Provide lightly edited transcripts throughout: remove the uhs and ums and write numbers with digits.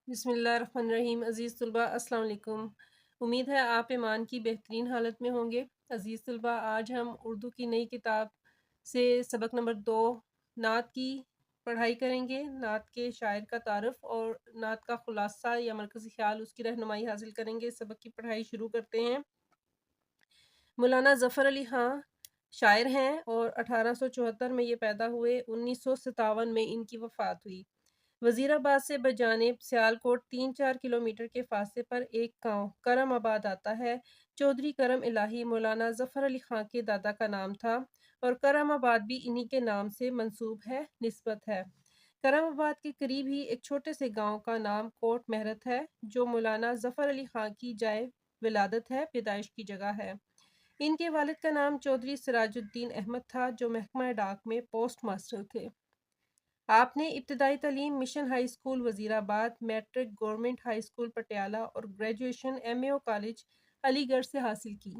بسم اللہ الرحمن الرحیم۔ عزیز طلبہ السلام علیکم۔ امید ہے آپ ایمان کی بہترین حالت میں ہوں گے۔ عزیز طلبہ، آج ہم اردو کی نئی کتاب سے سبق نمبر 2 نعت کی پڑھائی کریں گے۔ نعت کے شاعر کا تعارف اور نعت کا خلاصہ یا مرکزی خیال، اس کی رہنمائی حاصل کریں گے۔ سبق کی پڑھائی شروع کرتے ہیں۔ مولانا ظفر علی خاں شاعر ہیں اور 1874 میں یہ پیدا ہوئے۔ 1957 میں ان کی وفات ہوئی۔ وزیر آباد سے بجانب سیالکوٹ 3-4 کلومیٹر کے فاصلے پر ایک گاؤں کرم آباد آتا ہے۔ چودھری کرم الہی مولانا ظفر علی خاں کے دادا کا نام تھا اور کرم آباد بھی انہی کے نام سے منسوب ہے، نسبت ہے۔ کرم آباد کے قریب ہی ایک چھوٹے سے گاؤں کا نام کوٹ مہرت ہے، جو مولانا ظفر علی خاں کی جائے ولادت ہے، پیدائش کی جگہ ہے۔ ان کے والد کا نام چودھری سراج الدین احمد تھا، جو محکمہ ڈاک میں پوسٹ ماسٹر تھے۔ آپ نے ابتدائی تعلیم mission high school Wazirabad, matric government high school Patiala اور گریجویشن MAO کالج علی گڑھ سے حاصل کی۔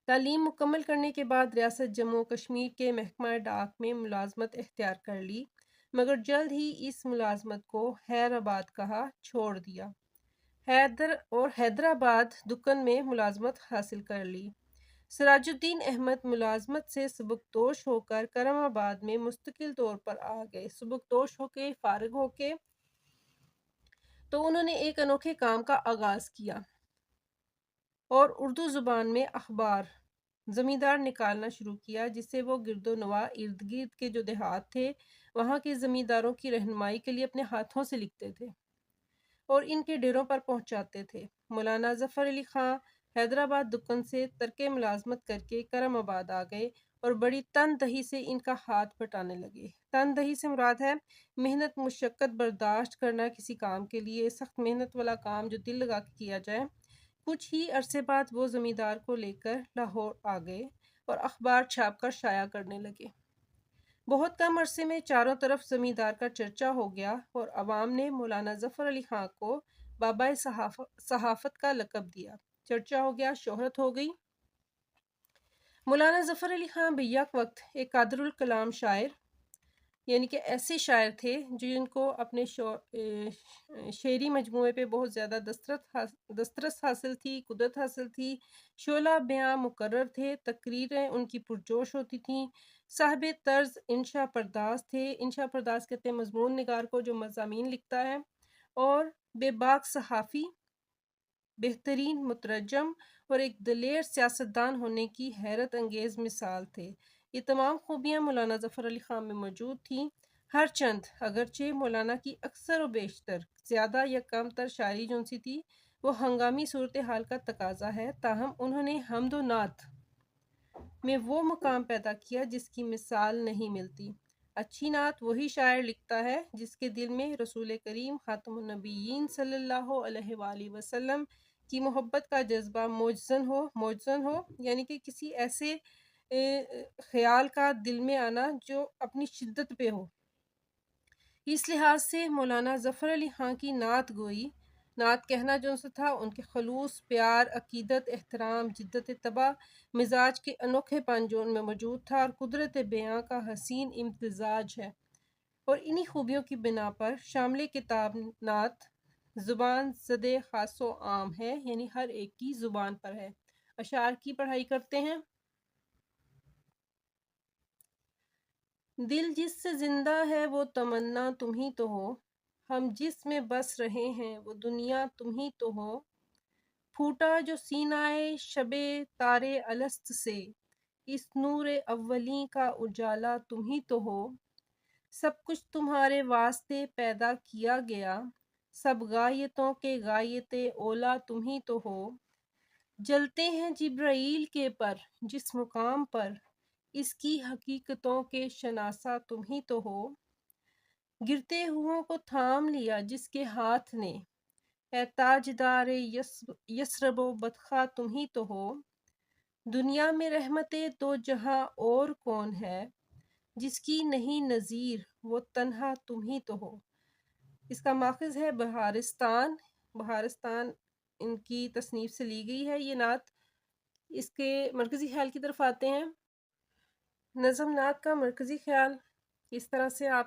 تعلیم مکمل کرنے کے بعد ریاست جموں و کشمیر کے محکمہ ڈاک میں ملازمت اختیار کر لی، مگر جلد ہی اس ملازمت کو حیرآباد کہا چھوڑ دیا اور حیدرآباد دکن میں ملازمت حاصل کر لی۔ سراج الدین احمد ملازمت سے سبکدوش ہو کر کرم آباد میں مستقل طور پر آ گئے۔ سبکدوش ہو کے فارغ ہو کے تو انہوں نے ایک انوکھے کام کا آغاز کیا اور اردو زبان میں اخبار زمیندار نکالنا شروع کیا، جس سے وہ گرد و نواح ارد گرد کے جو دیہات تھے وہاں کے زمینداروں کی رہنمائی کے لیے اپنے ہاتھوں سے لکھتے تھے اور ان کے ڈیروں پر پہنچاتے تھے۔ مولانا ظفر علی خاں حیدرآباد دکن سے ترک ملازمت کر کے کرم آباد آ گئے اور بڑی تن دہی سے ان کا ہاتھ بٹانے لگے۔ تن دہی سے مراد ہے محنت مشقت برداشت کرنا کسی کام کے لیے، سخت محنت والا کام جو دل لگا کے کیا جائے۔ کچھ ہی عرصے بعد وہ زمیندار کو لے کر لاہور آ گئے اور اخبار چھاپ کر شائع کرنے لگے۔ بہت کم عرصے میں چاروں طرف زمیندار کا چرچا ہو گیا اور عوام نے مولانا ظفر علی خاں کو بابا صحافت کا لقب دیا۔ چرچا ہو گیا، شہرت ہو گئی۔ مولانا ظفر علی خاں بیک وقت ایک قادر الکلام شاعر، یعنی کہ ایسے شاعر تھے جن کو اپنے شعری مجموعے پہ بہت زیادہ دسترس حاصل تھی، قدرت حاصل تھی۔ شعلہ بیاں مقرر تھے، تقریریں ان کی پرجوش ہوتی تھیں۔ صاحب طرز انشا پرداز تھے۔ انشا پرداز کہتے ہیں مضمون نگار کو جو مضامین لکھتا ہے، اور بے باک صحافی، بہترین مترجم اور ایک دلیر سیاستدان ہونے کی حیرت انگیز مثال تھے۔ یہ تمام خوبیاں مولانا ظفر علی خاں میں موجود تھیں۔ ہر چند اگرچہ مولانا کی اکثر و بیشتر زیادہ یا کم تر شاعری جون سی تھی وہ ہنگامی صورتحال کا تقاضا ہے، تاہم انہوں نے حمد و نعت میں وہ مقام پیدا کیا جس کی مثال نہیں ملتی۔ اچھی نعت وہی شاعر لکھتا ہے جس کے دل میں رسول کریم خاتم النبیین صلی اللہ علیہ وآلہ وسلم کی محبت کا جذبہ موجزن ہو، یعنی کہ کسی ایسے خیال کا دل میں آنا جو اپنی شدت پہ ہو۔ اس لحاظ سے مولانا ظفر علی خاں کی نعت گوئی، نعت کہنا جو سے تھا، ان کے خلوص، پیار، عقیدت، احترام، جدت طبع، مزاج کے انوکھے پن جو ان میں موجود تھا، اور قدرت بیاں کا حسین امتزاج ہے، اور انہی خوبیوں کی بنا پر شامل کتاب نعت زبان زدِ خاص و عام ہے، یعنی ہر ایک کی زبان پر ہے۔ اشعار کی پڑھائی کرتے ہیں۔ دل جس سے زندہ ہے وہ تمنا تم ہی تو ہو، ہم جس میں بس رہے ہیں وہ دنیا تم ہی تو ہو۔ پھوٹا جو سینۂ شب تارے الست سے، اس نور اولیں کا اجالا تم ہی تو ہو۔ سب کچھ تمہارے واسطے پیدا کیا گیا، سب غایتوں کے غایت اولیٰ تم ہی تو ہو۔ جلتے ہیں جبرائیل کے پر جس مقام پر، اس کی حقیقتوں کے شناسا تم ہی تو ہو۔ گرتے ہوں کو تھام لیا جس کے ہاتھ نے، اے تاجدار یثرب و بطحہ تم ہی تو ہو۔ دنیا میں رحمت دو جہاں اور کون ہے، جس کی نہیں نظیر وہ تنہا تم ہی تو ہو۔ اس کا ماخذ ہے بہارستان۔ بہارستان ان کی تصنیف سے لی گئی ہے یہ نعت۔ اس کے مرکزی خیال کی طرف آتے ہیں۔ نظم نعت کا مرکزی خیال اس طرح سے آپ